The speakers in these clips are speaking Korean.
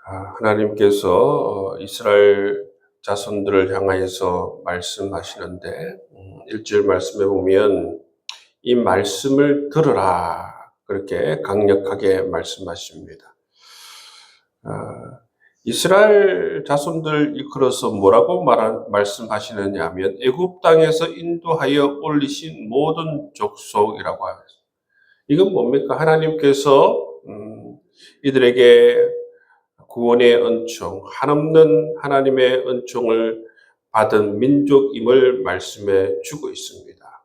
하나님께서 이스라엘 자손들을 향하여서 말씀하시는데 1절 말씀에 보면 이 말씀을 들으라 그렇게 강력하게 말씀하십니다. 이스라엘 자손들 일컬어서 뭐라고 말씀하시느냐 하면 애굽 땅에서 인도하여 올리신 모든 족속이라고 하죠. 이건 뭡니까? 하나님께서 이들에게 구원의 은총, 한없는 하나님의 은총을 받은 민족임을 말씀해 주고 있습니다.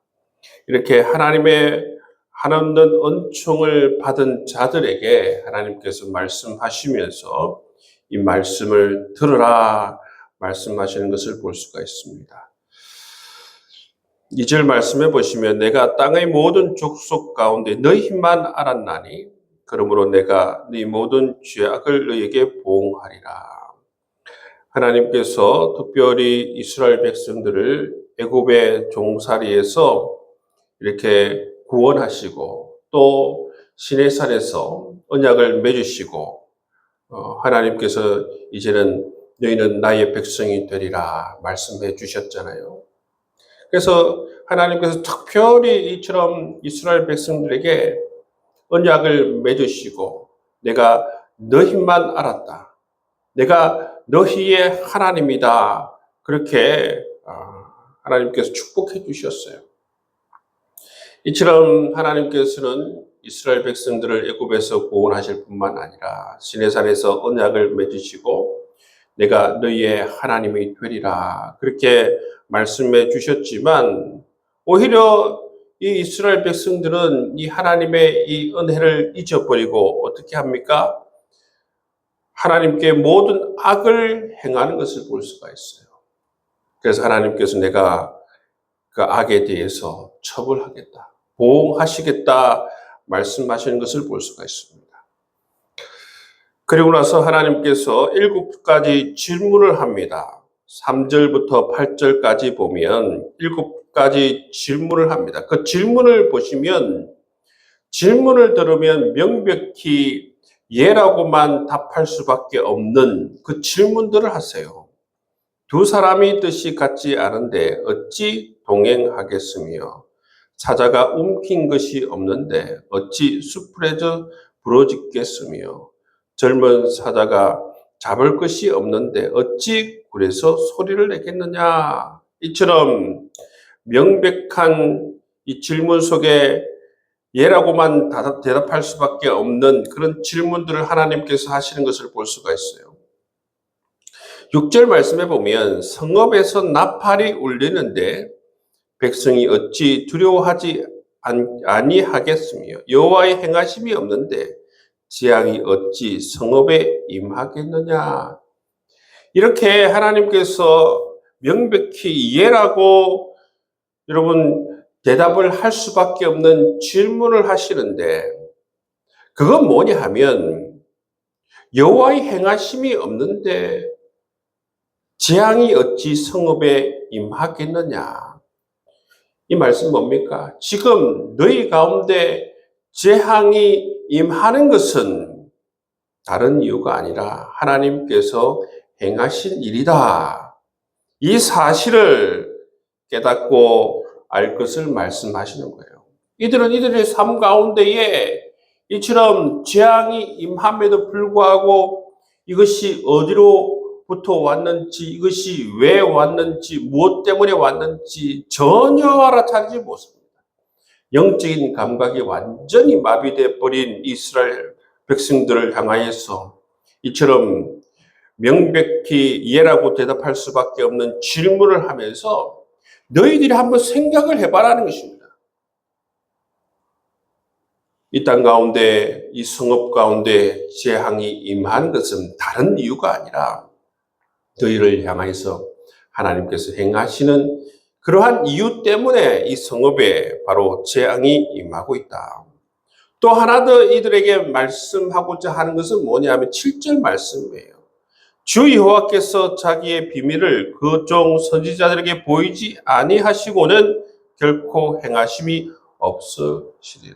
이렇게 하나님의 한없는 은총을 받은 자들에게 하나님께서 말씀하시면서 이 말씀을 들으라 말씀하시는 것을 볼 수가 있습니다. 2절 말씀해 보시면 내가 땅의 모든 족속 가운데 너희만 알았나니 그러므로 내가 네 모든 죄악을 너희에게 보응하리라. 하나님께서 특별히 이스라엘 백성들을 애굽의 종살이에서 이렇게 구원하시고 또 시내산에서 언약을 맺으시고 하나님께서 이제는 너희는 나의 백성이 되리라 말씀해 주셨잖아요. 그래서 하나님께서 특별히 이처럼 이스라엘 백성들에게 언약을 맺으시고 내가 너희만 알았다. 내가 너희의 하나님이다. 그렇게 하나님께서 축복해 주셨어요. 이처럼 하나님께서는 이스라엘 백성들을 애굽에서 구원하실 뿐만 아니라 시내산에서 언약을 맺으시고 내가 너희의 하나님이 되리라. 그렇게 말씀해 주셨지만 오히려 이 이스라엘 백성들은 이 하나님의 이 은혜를 잊어버리고 어떻게 합니까? 하나님께 모든 악을 행하는 것을 볼 수가 있어요. 그래서 하나님께서 내가 그 악에 대해서 처벌하겠다, 보응하시겠다 말씀하시는 것을 볼 수가 있습니다. 그리고 나서 하나님께서 7가지 질문을 합니다. 3절부터 8절까지 보면 7가지 질문을 합니다. 그 질문을 보시면 질문을 들으면 명백히 예라고만 답할 수밖에 없는 그 질문들을 하세요. 두 사람이 뜻이 같지 않은데 어찌 동행하겠으며 사자가 움킨 것이 없는데 어찌 수풀에서 부러지겠으며 젊은 사자가 잡을 것이 없는데 어찌 굴에서 소리를 내겠느냐. 이처럼 명백한 이 질문 속에 예라고만 대답할 수밖에 없는 그런 질문들을 하나님께서 하시는 것을 볼 수가 있어요. 6절 말씀에 보면 성읍에서 나팔이 울리는데 백성이 어찌 두려워하지 아니하겠으며 여호와의 행하심이 없는데 재앙이 어찌 성읍에 임하겠느냐. 이렇게 하나님께서 명백히 예라고 여러분 대답을 할 수밖에 없는 질문을 하시는데 그건 뭐냐 하면 여호와의 행하심이 없는데 재앙이 어찌 성읍에 임하겠느냐. 이 말씀 뭡니까? 지금 너희 가운데 재앙이 임하는 것은 다른 이유가 아니라 하나님께서 행하신 일이다. 이 사실을 깨닫고 알 것을 말씀하시는 거예요. 이들은 이들의 삶 가운데에 이처럼 재앙이 임함에도 불구하고 이것이 어디로부터 왔는지, 이것이 왜 왔는지, 무엇 때문에 왔는지 전혀 알아차리지 못합니다. 영적인 감각이 완전히 마비되어 버린 이스라엘 백성들을 향하여서 이처럼 명백히 예라고 대답할 수밖에 없는 질문을 하면서 너희들이 한번 생각을 해봐라는 것입니다. 이 땅 가운데, 이 성읍 가운데 재앙이 임한 것은 다른 이유가 아니라 너희를 향해서 하나님께서 행하시는 그러한 이유 때문에 이 성읍에 바로 재앙이 임하고 있다. 또 하나 더 이들에게 말씀하고자 하는 것은 뭐냐면 7절 말씀이에요. 주 여호와께서 자기의 비밀을 그 종 선지자들에게 보이지 아니하시고는 결코 행하심이 없으시리라.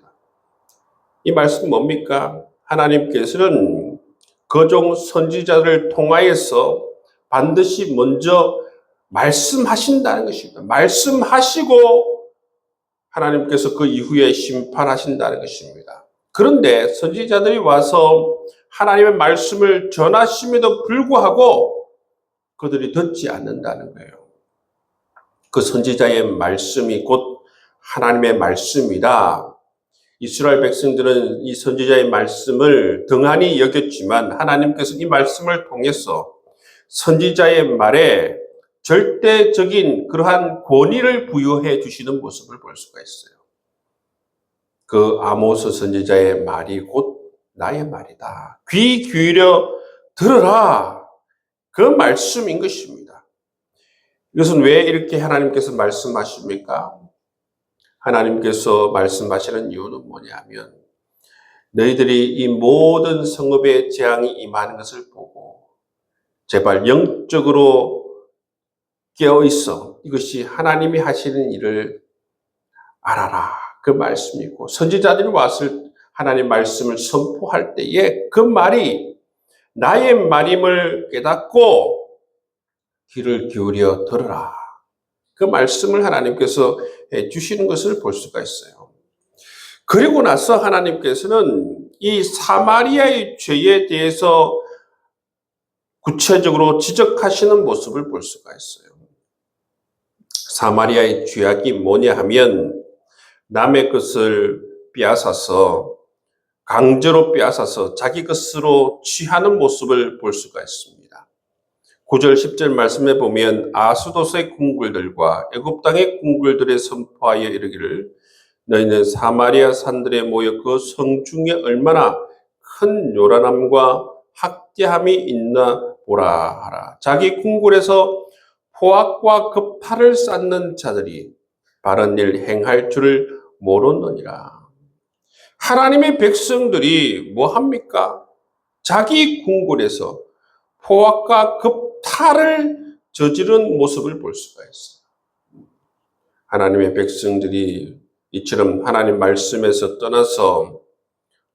이 말씀 뭡니까? 하나님께서는 그종 선지자들을 통하여서 반드시 먼저 말씀하신다는 것입니다. 말씀하시고 하나님께서 그 이후에 심판하신다는 것입니다. 그런데 선지자들이 와서 하나님의 말씀을 전하심에도 불구하고 그들이 듣지 않는다는 거예요. 그 선지자의 말씀이 곧 하나님의 말씀이다. 이스라엘 백성들은 이 선지자의 말씀을 등한히 여겼지만 하나님께서 이 말씀을 통해서 선지자의 말에 절대적인 그러한 권위를 부여해 주시는 모습을 볼 수가 있어요. 그 아모스 선지자의 말이 곧 나의 말이다. 귀 기울여 들으라. 그 말씀인 것입니다. 이것은 왜 이렇게 하나님께서 말씀하십니까? 하나님께서 말씀하시는 이유는 뭐냐면 너희들이 이 모든 성읍에 재앙이 임하는 것을 보고 제발 영적으로 깨어있어 이것이 하나님이 하시는 일을 알아라. 그 말씀이고 선지자들이 왔을 하나님의 말씀을 선포할 때에 그 말이 나의 말임을 깨닫고 귀를 기울여 들으라. 그 말씀을 하나님께서 해주시는 것을 볼 수가 있어요. 그리고 나서 하나님께서는 이 사마리아의 죄에 대해서 구체적으로 지적하시는 모습을 볼 수가 있어요. 사마리아의 죄악이 뭐냐 하면 남의 것을 빼앗아서 강제로 빼앗아서 자기 것으로 취하는 모습을 볼 수가 있습니다. 9절 10절 말씀에 보면 아수도스의 궁궐들과 애굽 땅의 궁궐들에 선포하여 이르기를 너희는 사마리아 산들에 모여 그 성 중에 얼마나 큰 요란함과 학대함이 있나 보라 하라. 자기 궁궐에서 포악과 급탈을 쌓는 자들이 바른 일 행할 줄을 모르느니라. 하나님의 백성들이 뭐 합니까? 자기 궁궐에서 포악과 급탈을 저지른 모습을 볼 수가 있어요. 하나님의 백성들이 이처럼 하나님 말씀에서 떠나서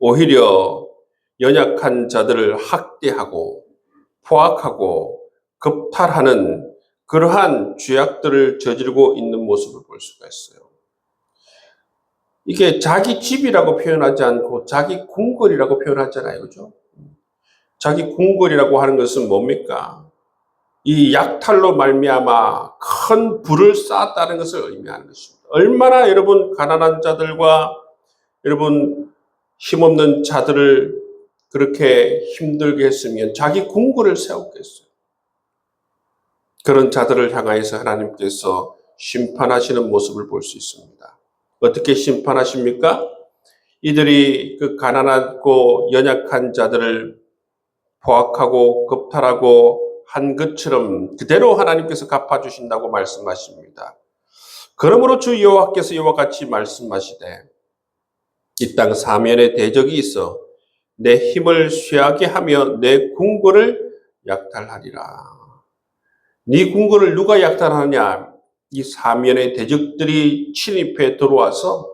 오히려 연약한 자들을 학대하고 포악하고 급탈하는 그러한 죄악들을 저지르고 있는 모습을 볼 수가 있어요. 이게 자기 집이라고 표현하지 않고 자기 궁궐이라고 표현하잖아요. 그죠? 자기 궁궐이라고 하는 것은 뭡니까? 이 약탈로 말미암아 큰 불을 쌓았다는 것을 의미하는 것입니다. 얼마나 여러분 가난한 자들과 여러분 힘없는 자들을 그렇게 힘들게 했으면 자기 궁궐을 세웠겠어요. 그런 자들을 향하여서 하나님께서 심판하시는 모습을 볼 수 있습니다. 어떻게 심판하십니까? 이들이 그 가난하고 연약한 자들을 포악하고 겁탈하고 한 것처럼 그대로 하나님께서 갚아주신다고 말씀하십니다. 그러므로 주 여호와께서 이와 같이 말씀하시되 이 땅 사면에 대적이 있어 내 힘을 쇠하게 하며 내 궁궐을 약탈하리라. 네 궁궐을 누가 약탈하느냐? 이 사면의 대적들이 침입해 들어와서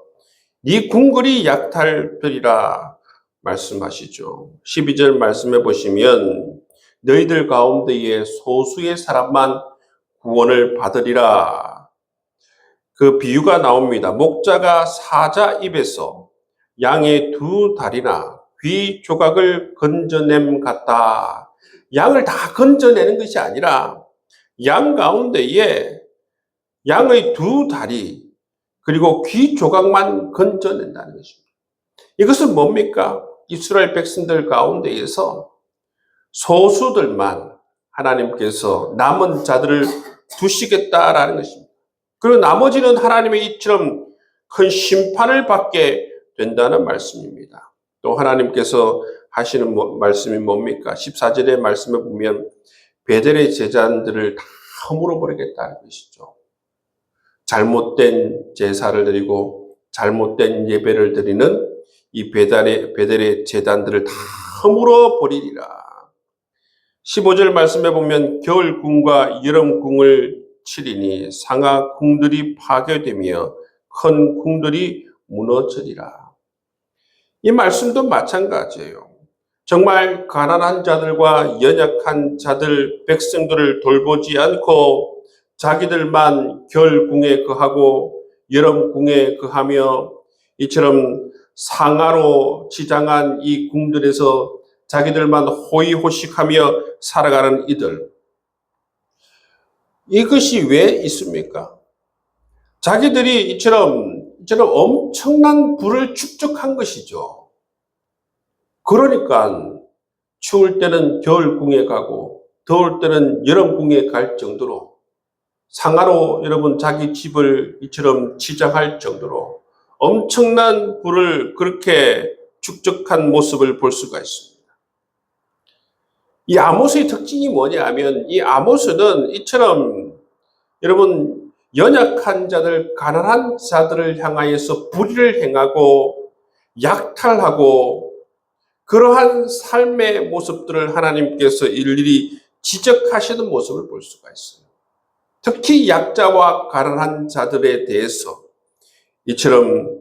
네 궁궐이 약탈되리라 말씀하시죠. 12절 말씀해 보시면 너희들 가운데에 소수의 사람만 구원을 받으리라. 그 비유가 나옵니다. 목자가 사자 입에서 양의 두 다리나 귀 조각을 건져냄 같다. 양을 다 건져내는 것이 아니라 양 가운데에 양의 두 다리 그리고 귀 조각만 건져낸다는 것입니다. 이것은 뭡니까? 이스라엘 백성들 가운데에서 소수들만 하나님께서 남은 자들을 두시겠다라는 것입니다. 그리고 나머지는 하나님의 이처럼 큰 심판을 받게 된다는 말씀입니다. 또 하나님께서 하시는 말씀이 뭡니까? 14절의 말씀에 보면 베델의 제단들을 다 허물어버리겠다는 것이죠. 잘못된 제사를 드리고 잘못된 예배를 드리는 이 베델의 제단들을 다 허물어버리리라. 15절 말씀에 보면 겨울궁과 여름궁을 치리니 상하궁들이 파괴되며 큰 궁들이 무너지리라. 이 말씀도 마찬가지예요. 정말 가난한 자들과 연약한 자들, 백성들을 돌보지 않고 자기들만 겨울 궁에 거하고 여름 궁에 거하며 이처럼 상하로 지장한 이 궁들에서 자기들만 호의호식하며 살아가는 이들. 이것이 왜 있습니까? 자기들이 이처럼 엄청난 부를 축적한 것이죠. 그러니까 추울 때는 겨울 궁에 가고 더울 때는 여름 궁에 갈 정도로 상하로 여러분 자기 집을 이처럼 치장할 정도로 엄청난 부를 그렇게 축적한 모습을 볼 수가 있습니다. 이 아모스의 특징이 뭐냐 하면 이 아모스는 이처럼 여러분 연약한 자들, 가난한 자들을 향하여서 불의를 행하고 약탈하고 그러한 삶의 모습들을 하나님께서 일일이 지적하시는 모습을 볼 수가 있어요. 특히 약자와 가난한 자들에 대해서 이처럼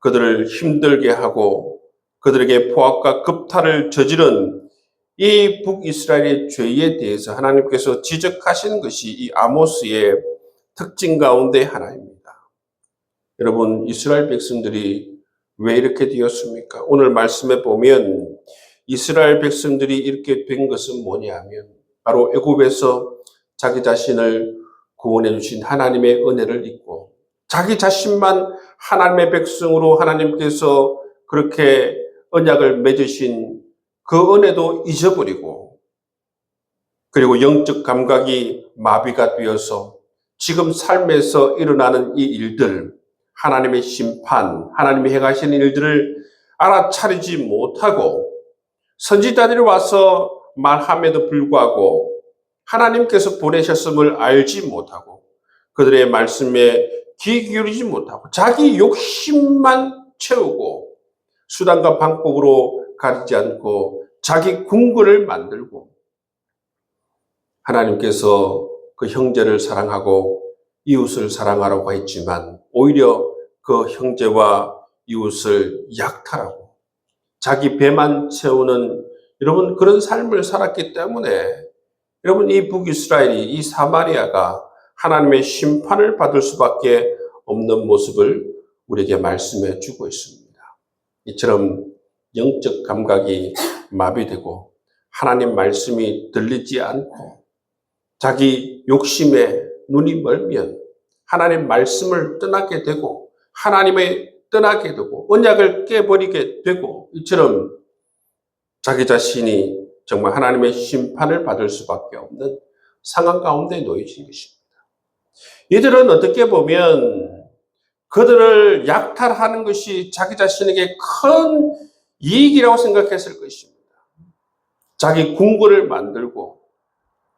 그들을 힘들게 하고 그들에게 포악과 겁탈을 저지른 이 북이스라엘의 죄에 대해서 하나님께서 지적하시는 것이 이 아모스의 특징 가운데 하나입니다. 여러분, 이스라엘 백성들이 왜 이렇게 되었습니까? 오늘 말씀에 보면 이스라엘 백성들이 이렇게 된 것은 뭐냐면 바로 애굽에서 자기 자신을 구원해 주신 하나님의 은혜를 잊고 자기 자신만 하나님의 백성으로 하나님께서 그렇게 언약을 맺으신 그 은혜도 잊어버리고 그리고 영적 감각이 마비가 되어서 지금 삶에서 일어나는 이 일들, 하나님의 심판, 하나님이 행하시는 일들을 알아차리지 못하고 선지자들이 와서 말함에도 불구하고 하나님께서 보내셨음을 알지 못하고 그들의 말씀에 귀 기울이지 못하고 자기 욕심만 채우고 수단과 방법으로 가리지 않고 자기 궁궐을 만들고 하나님께서 그 형제를 사랑하고 이웃을 사랑하라고 했지만 오히려 그 형제와 이웃을 약탈하고 자기 배만 채우는 여러분 그런 삶을 살았기 때문에 여러분 이 북이스라엘이 이 사마리아가 하나님의 심판을 받을 수밖에 없는 모습을 우리에게 말씀해 주고 있습니다. 이처럼 영적 감각이 마비되고 하나님 말씀이 들리지 않고 자기 욕심에 눈이 멀면 하나님 말씀을 떠나게 되고 하나님의 떠나게 되고 언약을 깨버리게 되고 이처럼 자기 자신이 정말 하나님의 심판을 받을 수밖에 없는 상황 가운데 놓여진 것입니다. 이들은 어떻게 보면 그들을 약탈하는 것이 자기 자신에게 큰 이익이라고 생각했을 것입니다. 자기 궁궐을 만들고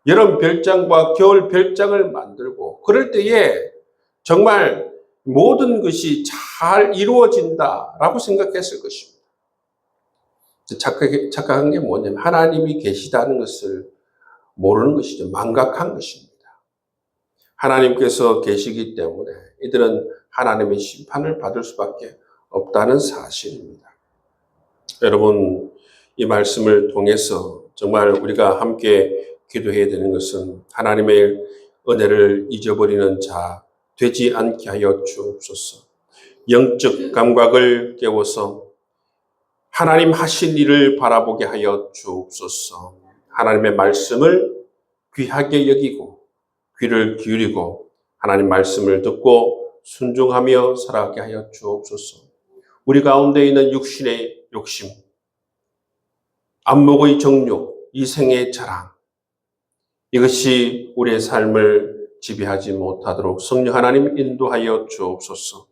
여름 별장과 겨울 별장을 만들고 그럴 때에 정말 모든 것이 잘 이루어진다라고 생각했을 것입니다. 착각한 게 뭐냐면 하나님이 계시다는 것을 모르는 것이죠. 망각한 것입니다. 하나님께서 계시기 때문에 이들은 하나님의 심판을 받을 수밖에 없다는 사실입니다. 여러분, 이 말씀을 통해서 정말 우리가 함께 기도해야 되는 것은 하나님의 은혜를 잊어버리는 자 되지 않게 하여 주옵소서. 영적 감각을 깨워서 하나님 하신 일을 바라보게 하여 주옵소서. 하나님의 말씀을 귀하게 여기고 귀를 기울이고 하나님 말씀을 듣고 순종하며 살아가게 하여 주옵소서. 우리 가운데 있는 육신의 욕심, 안목의 정욕, 이생의 자랑, 이것이 우리의 삶을 지배하지 못하도록 성령 하나님 인도하여 주옵소서.